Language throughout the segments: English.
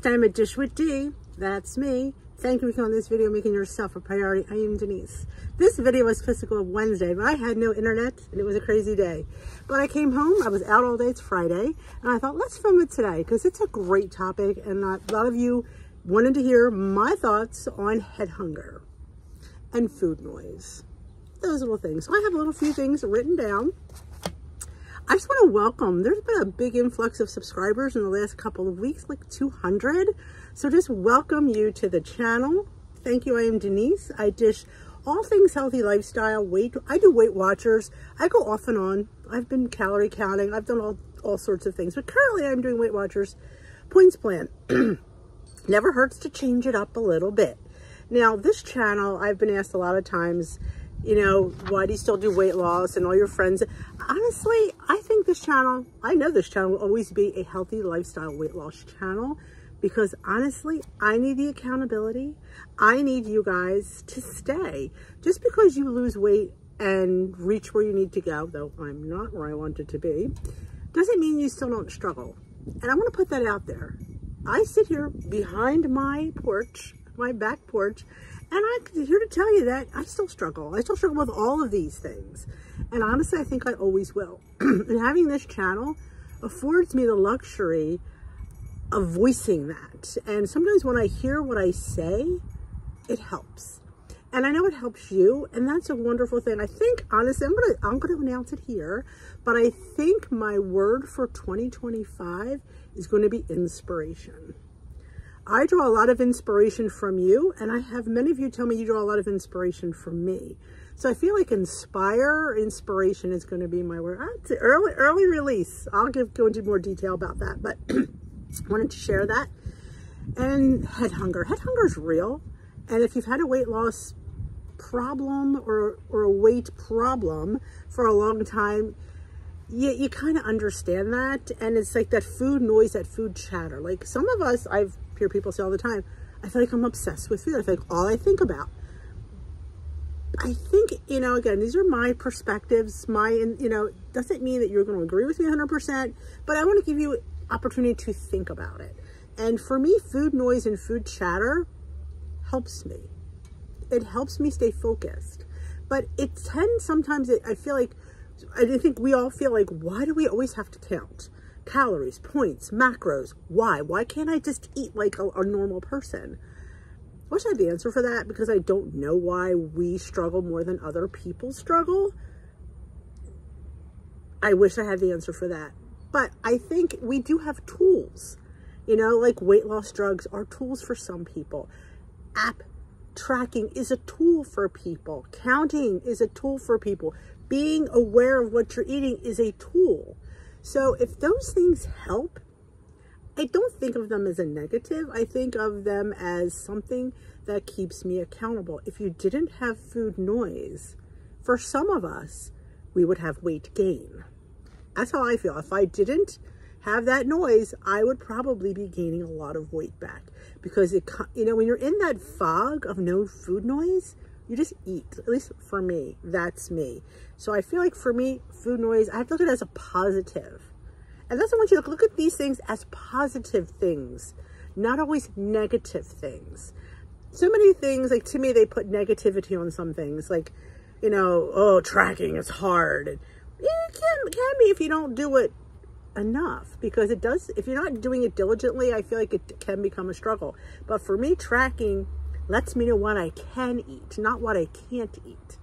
time of Dish with D. That's me. Thank you for clicking on this video, making yourself a priority. I am Denise. This video was supposed to go up Wednesday, but I had no internet and it was a crazy day. But I came home, I was out all day, it's Friday, and I thought, let's film it today because it's a great topic and a lot of you wanted to hear my thoughts on head hunger and food noise. Those little things. So I have a little few things written down. I just want to welcome, there's been a big influx of subscribers in the last couple of weeks, like 200. So just welcome you to the channel. Thank you. I am Denise. I dish all things healthy lifestyle, I do Weight Watchers. I go off and on. I've been calorie counting. I've done all sorts of things, but currently I'm doing Weight Watchers points plan. Never hurts to change it up a little bit. Now this channel, I've been asked a lot of times, you know, why do you still do weight loss and all your friends? Honestly, I think this channel, I know this channel will always be a healthy lifestyle weight loss channel because honestly, I need the accountability. I need you guys to stay. Just because you lose weight and reach where you need to go, though I'm not where I wanted to be, doesn't mean you still don't struggle. And I want to put that out there. I sit here behind my porch, my back porch, and I'm here to tell you that I still struggle. I still struggle with all of these things. And honestly, I think I always will. And having this channel affords me the luxury of voicing that. And sometimes when I hear what I say, it helps. And I know it helps you. And that's a wonderful thing. I think, honestly, I'm gonna announce it here, but I think my word for 2025 is going to be inspiration. I draw a lot of inspiration from you, and I have many of you tell me you draw a lot of inspiration from me. So I feel like inspiration is going to be my word. It's early release. I'll go into more detail about that, but wanted to share that. And head hunger. Head hunger is real. And if you've had a weight loss problem or a weight problem for a long time, you kind of understand that. And it's like that food noise, that food chatter. Like some of us, I've hear people say all the time, I feel like I'm obsessed with food. I feel like all I think about. I think, you know, again, these are my perspectives, doesn't mean that you're going to agree with me 100%, but I want to give you opportunity to think about it. And for me, food noise and food chatter helps me. It helps me stay focused. But it tends sometimes, I think we all feel like, why do we always have to count calories, points, macros? Why can't I just eat like a normal person? I wish I had the answer for that because I don't know why we struggle more than other people struggle. I wish I had the answer for that. But I think we do have tools, you know, like weight loss drugs are tools for some people. App tracking is a tool for people. Counting is a tool for people. Being aware of what you're eating is a tool. So if those things help, I don't think of them as a negative. I think of them as something that keeps me accountable. If you didn't have food noise, for some of us, we would have weight gain. That's how I feel. If I didn't have that noise, I would probably be gaining a lot of weight back because when you're in that fog of no food noise, you just eat. At least for me, that's me. So I feel like for me, food noise, I have to look at it as a positive. And that's what I want you to look at these things as positive things, not always negative things. So many things, like to me, they put negativity on some things, like, you know, oh, tracking is hard. And it can be if you don't do it enough, because it does, if you're not doing it diligently, I feel like it can become a struggle. But for me, tracking lets me know what I can eat, not what I can't eat.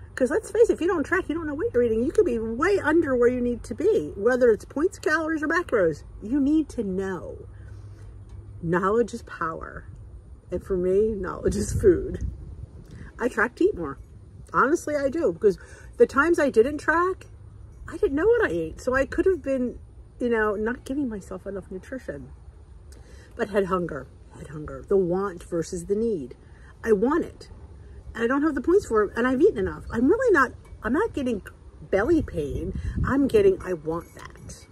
Because let's face it, if you don't track, you don't know what you're eating. You could be way under where you need to be, whether it's points, calories, or macros. You need to know. Knowledge is power. And for me, knowledge is food. I track to eat more. Honestly, I do. Because the times I didn't track, I didn't know what I ate. So I could have been, you know, not giving myself enough nutrition. But head hunger. The want versus the need. I want it. And I don't have the points for it, and I've eaten enough. I'm not getting belly pain. I'm getting, I want that.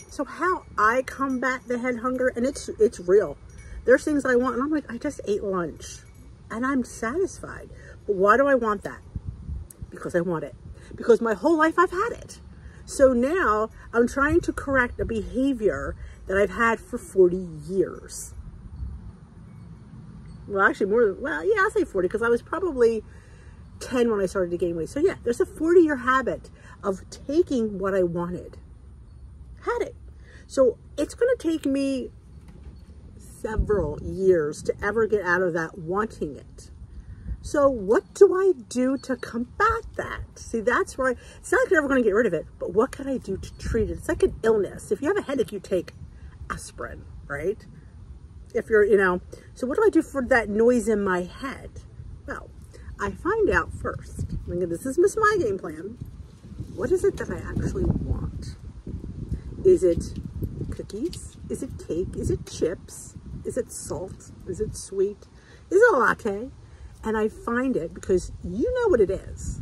So how I combat the head hunger, and it's real. There's things I want, and I'm like, I just ate lunch, and I'm satisfied. But why do I want that? Because I want it. Because my whole life I've had it. So now I'm trying to correct a behavior that I've had for 40 years. Well, actually more than, well, yeah, I'll say 40 because I was probably 10 when I started to gain weight. So yeah, there's a 40-year habit of taking what I wanted. Had it. So it's going to take me several years to ever get out of that wanting it. So what do I do to combat that? See, that's where it's not like you're ever going to get rid of it, but what can I do to treat it? It's like an illness. If you have a headache, you take aspirin, right? If you're, you know, so what do I do for that noise in my head? Well, I find out first. This is my game plan. What is it that I actually want? Is it cookies? Is it cake? Is it chips? Is it salt? Is it sweet? Is it a latte? And I find it because you know what it is.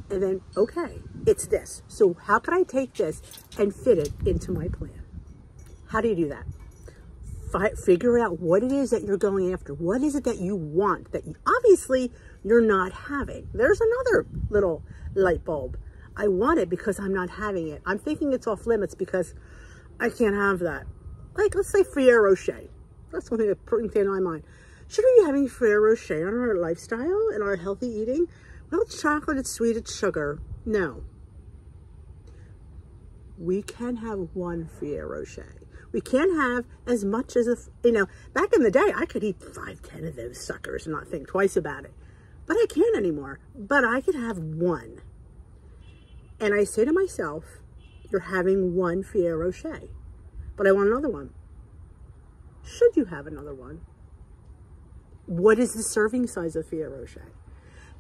And then, okay, it's this. So how can I take this and fit it into my plan? How do you do that? Figure out what it is that you're going after. What is it that you want that you, obviously you're not having? There's another little light bulb. I want it because I'm not having it. I'm thinking it's off limits because I can't have that. Like, let's say Ferrero Rocher. That's one thing that brings to my mind. Should we be having Ferrero Rocher on our lifestyle and our healthy eating? Well, it's chocolate, it's sweet, it's sugar. No. We can have one Ferrero Rocher. We can't have as much as, you know, back in the day, I could eat 5, 10 of those suckers and not think twice about it. But I can't anymore. But I could have one. And I say to myself, you're having one Ferrero Rocher, but I want another one. Should you have another one? What is the serving size of Ferrero Rocher?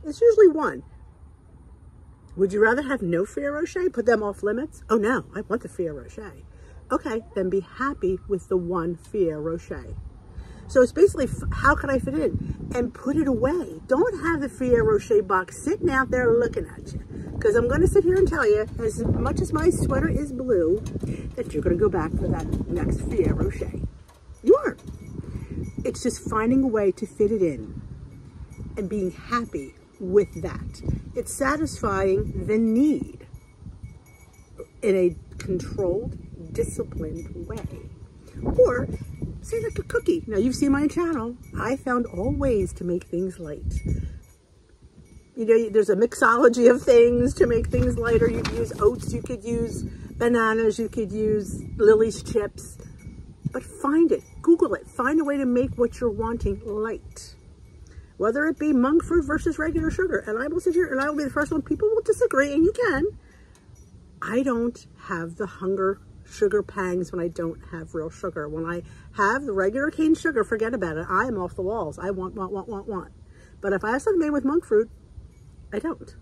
It's usually one. Would you rather have no Ferrero Rocher? Put them off limits? Oh no, I want the Ferrero Rocher. Okay, then be happy with the one Ferrero Rocher. So it's basically, how can I fit it in? And put it away. Don't have the Ferrero Rocher box sitting out there looking at you. Because I'm going to sit here and tell you, as much as my sweater is blue, that you're going to go back for that next Ferrero Rocher. You are. It's just finding a way to fit it in and being happy with that. It's satisfying the need in a controlled, disciplined way. Or say like a cookie. Now you've seen my channel. I found all ways to make things light. You know, there's a mixology of things to make things lighter. You could use oats, you could use bananas, you could use Lily's chips. But find it, Google it, find a way to make what you're wanting light. Whether it be monk fruit versus regular sugar. And I will sit here and I will be the first one. People will disagree, and you can. I don't have the hunger sugar pangs when I don't have real sugar. When I have the regular cane sugar, forget about it. I am off the walls. I want. But if I have something made with monk fruit, I don't.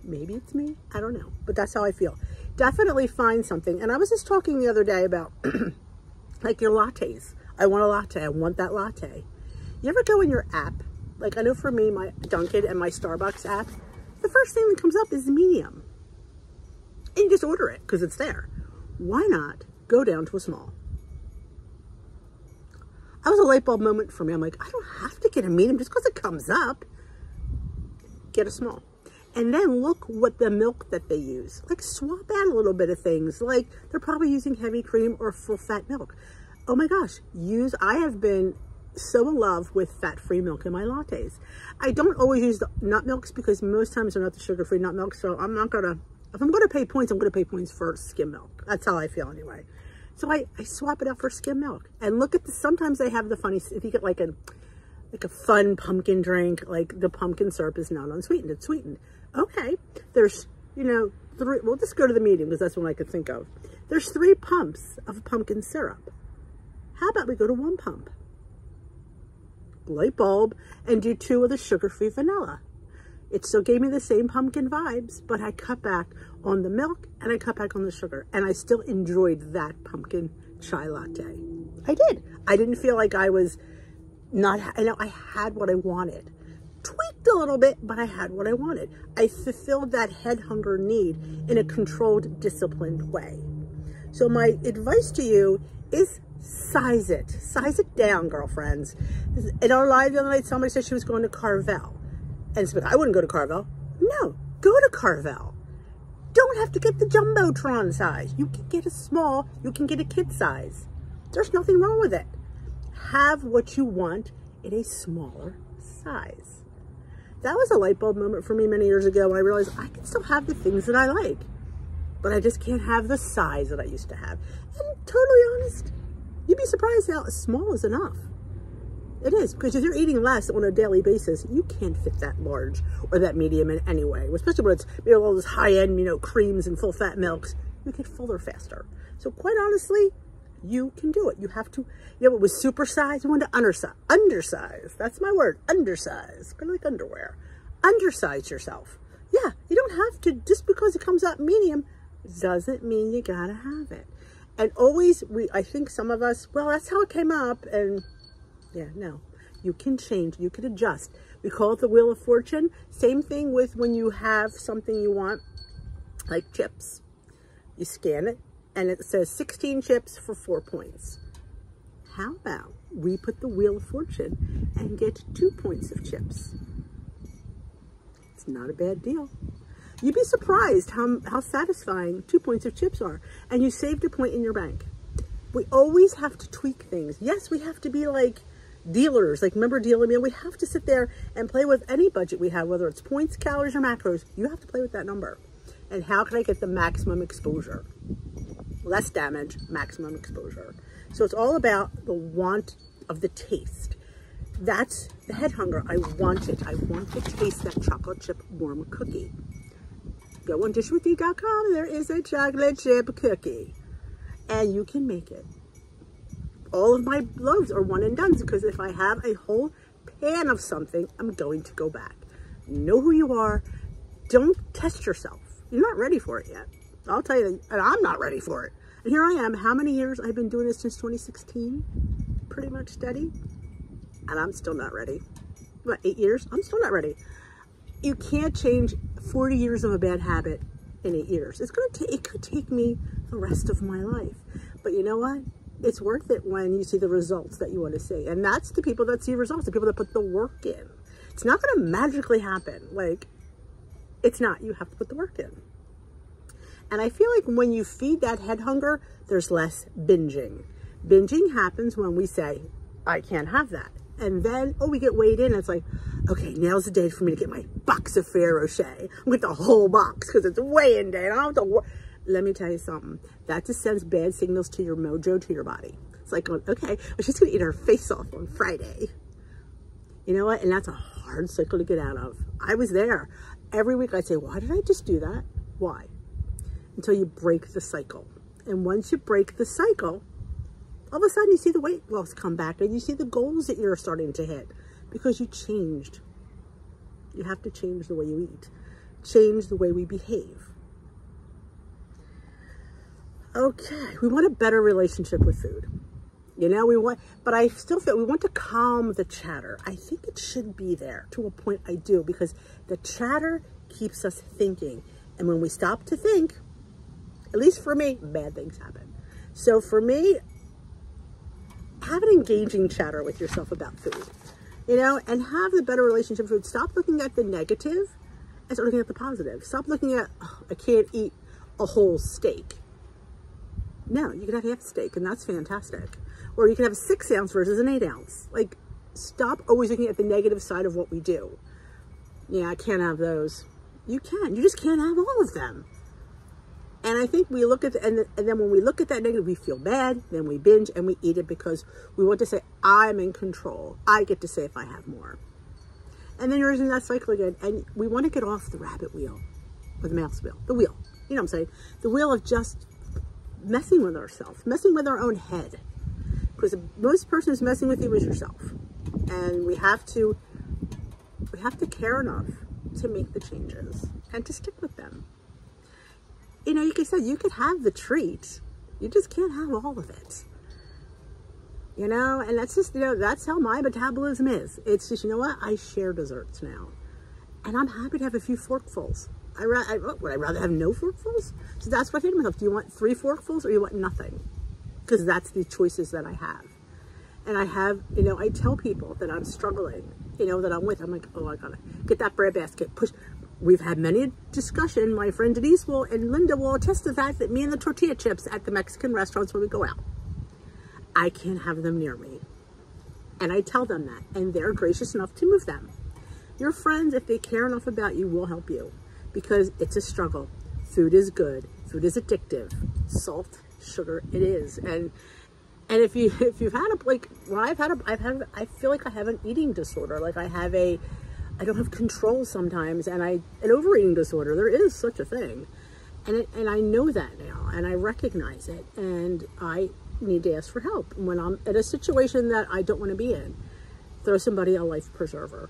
Maybe it's me. I don't know. But that's how I feel. Definitely find something. And I was just talking the other day about like your lattes. I want a latte. I want that latte. You ever go in your app? Like I know for me, my Dunkin' and my Starbucks app, the first thing that comes up is medium. And you just order it because it's there. Why not go down to a small? That was a light bulb moment for me. I'm like, I don't have to get a medium just because it comes up. Get a small. And then look what the milk that they use. Like swap out a little bit of things. Like they're probably using heavy cream or full fat milk. Oh my gosh, I have been so in love with fat-free milk in my lattes. I don't always use the nut milks because most times they're not the sugar-free nut milk. So I'm not gonna, if I'm gonna pay points, I'm gonna pay points for skim milk. That's how I feel anyway. So I swap it out for skim milk. And look at the, sometimes they have the funny, if you get like a fun pumpkin drink, like the pumpkin syrup is not unsweetened, it's sweetened. Okay, there's, you know, we'll just go to the medium because that's what I could think of. There's 3 pumps of pumpkin syrup. How about we go to 1 pump? Light bulb, and do 2 of the sugar-free vanilla. It still gave me the same pumpkin vibes, but I cut back on the milk and I cut back on the sugar, and I still enjoyed that pumpkin chai latte. I did. I didn't feel like I was not, I know I had what I wanted. Tweaked a little bit, but I had what I wanted. I fulfilled that head hunger need in a controlled, disciplined way. So my advice to you is size it. Size it down, girlfriends. In our live the other night, somebody said she was going to Carvel. And it's like, I wouldn't go to Carvel. No, go to Carvel. don't have to get the Jumbotron size. You can get a small, you can get a kid size. There's nothing wrong with it. Have what you want in a smaller size. That was a light bulb moment for me many years ago when I realized I can still have the things that I like, but I just can't have the size that I used to have. And totally honest, you'd be surprised how small is enough. It is, because if you're eating less on a daily basis, you can't fit that large or that medium in any way, especially when it's, you know, all those high-end, you know, creams and full-fat milks. You get fuller faster. So quite honestly, you can do it. You have to, you know, it was supersize, you want to undersize. That's my word, undersize, kind of like underwear. Undersize yourself. Yeah, you don't have to, just because it comes out medium, doesn't mean you gotta have it. And always, I think some of us, well, that's how it came up, and yeah, no, you can change, you can adjust. We call it the Wheel of Fortune. Same thing with when you have something you want, like chips. You scan it, and it says 16 chips for 4 points. How about we put the Wheel of Fortune and get 2 points of chips? It's not a bad deal. You'd be surprised how satisfying 2 points of chips are, and you saved a point in your bank. We always have to tweak things. Yes, we have to be like dealers, like remember Dealer Meal? We have to sit there and play with any budget we have, whether it's points, calories, or macros. You have to play with that number. And how can I get the maximum exposure? Less damage, maximum exposure. So it's all about the want of the taste. That's the head hunger. I want it. I want to taste that chocolate chip warm cookie. Go on dishwithyou.com. There is a chocolate chip cookie. And you can make it. All of my loaves are one and done because if I have a whole pan of something, I'm going to go back. Know who you are. Don't test yourself. You're not ready for it yet. I'll tell you, and I'm not ready for it. And here I am. How many years? I've been doing this since 2016. Pretty much steady. And I'm still not ready. What, 8 years? I'm still not ready. You can't change 40 years of a bad habit in 8 years. It could take me the rest of my life. But you know what? It's worth it when you see the results that you want to see. And that's the people that see results, the people that put the work in. It's not going to magically happen. Like, it's not. You have to put the work in. And I feel like when you feed that head hunger, there's less binging. Binging happens when we say, I can't have that. And then, oh, we get weighed in. And it's like, okay, now's the day for me to get my box of Ferrero Rocher. I'm going to get the whole box because it's weigh-in day. And I don't have to work. Let me tell you something. That just sends bad signals to your mojo, to your body. It's like, okay, well, she's going to eat her face off on Friday. You know what? And that's a hard cycle to get out of. I was there. Every week I'd say, why did I just do that? Why? Until you break the cycle. And once you break the cycle, all of a sudden you see the weight loss come back and you see the goals that you're starting to hit because you changed. You have to change the way you eat. Change the way we behave. Okay, we want a better relationship with food. You know, but I still feel we want to calm the chatter. I think it should be there to a point. I do, because the chatter keeps us thinking. And when we stop to think, at least for me, bad things happen. So for me, have an engaging chatter with yourself about food, you know, and have the better relationship with food. Stop looking at the negative and start looking at the positive. Stop looking at, oh, I can't eat a whole steak. No, you can have half a steak, and that's fantastic. Or you can have a 6 ounce versus an 8 ounce. Like, stop always looking at the negative side of what we do. Yeah, I can't have those. You can. You just can't have all of them. And I think we look at, and then when we look at that negative, we feel bad, then we binge and we eat it because we want to say, I'm in control. I get to say if I have more. And then you're in that cycle again. And we want to get off the rabbit wheel, or the mouse wheel, the wheel. You know what I'm saying? The wheel of just messing with ourselves, messing with our own head. Because the most person who's messing with you is yourself. And we have to care enough to make the changes and to stick with them. You know, like I said, you could have the treat. You just can't have all of it. You know, and that's just, you know, that's how my metabolism is. It's just, you know what? I share desserts now. And I'm happy to have a few forkfuls. Would I rather have no forkfuls? So that's what I think to myself. Do you want 3 forkfuls or you want nothing? Because that's the choices that I have. And I have, you know, I tell people that I'm struggling, you know, that I'm with. I'm like, oh, I gotta get that bread basket, push. we've had many discussion. My friend Denise and Linda will attest to the fact that me and the tortilla chips at the Mexican restaurants when we go out, I can't have them near me. And I tell them that, and they're gracious enough to move them. Your friends, if they care enough about you, will help you, because it's a struggle. Food is good. Food is addictive. Salt, sugar, it is. And if you've had I feel like I have an eating disorder. Like I don't have control sometimes, and an overeating disorder. There is such a thing, and I know that now, and I recognize it, and I need to ask for help when I'm in a situation that I don't want to be in. Throw somebody a life preserver,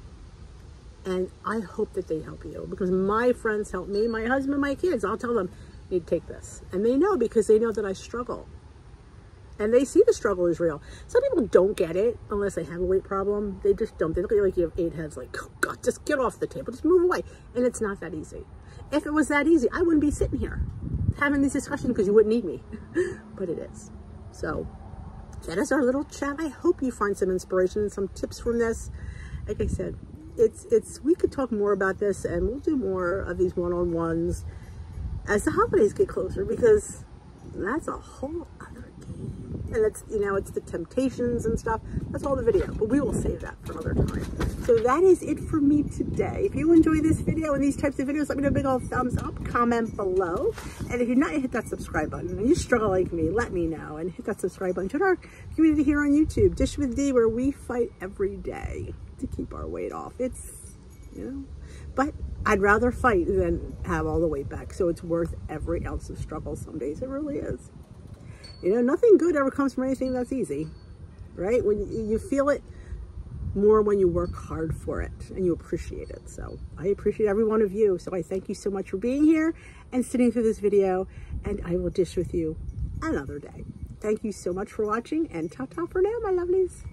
and I hope that they help you, because my friends help me, my husband, my kids. I'll tell them, you need to take this, and they know, because they know that I struggle. And they see the struggle is real. Some people don't get it unless they have a weight problem. They just don't. They look at you like you have 8 heads, like, oh God, just get off the table, just move away. And it's not that easy. If it was that easy, I wouldn't be sitting here having these discussions, because you wouldn't need me. But it is. So that is our little chat. I hope you find some inspiration and some tips from this. Like I said, we could talk more about this, and we'll do more of these one-on-ones as the holidays get closer, because that's a whole other game. And it's, it's the temptations and stuff. That's all the video, but we will save that for another time. So that is it for me today. If you enjoy this video and these types of videos, let me know a big old thumbs up, comment below. And if you're not, hit that subscribe button. And you struggle like me, let me know. And hit that subscribe button. Join our community here on YouTube, Dish with D, where we fight every day to keep our weight off. It's, but I'd rather fight than have all the weight back. So it's worth every ounce of struggle some days. It really is. Nothing good ever comes from anything that's easy, right? When you feel it more when you work hard for it and you appreciate it. So I appreciate every one of you. So I thank you so much for being here and sitting through this video, and I will dish with you another day. Thank you so much for watching, and ta-ta for now, my lovelies.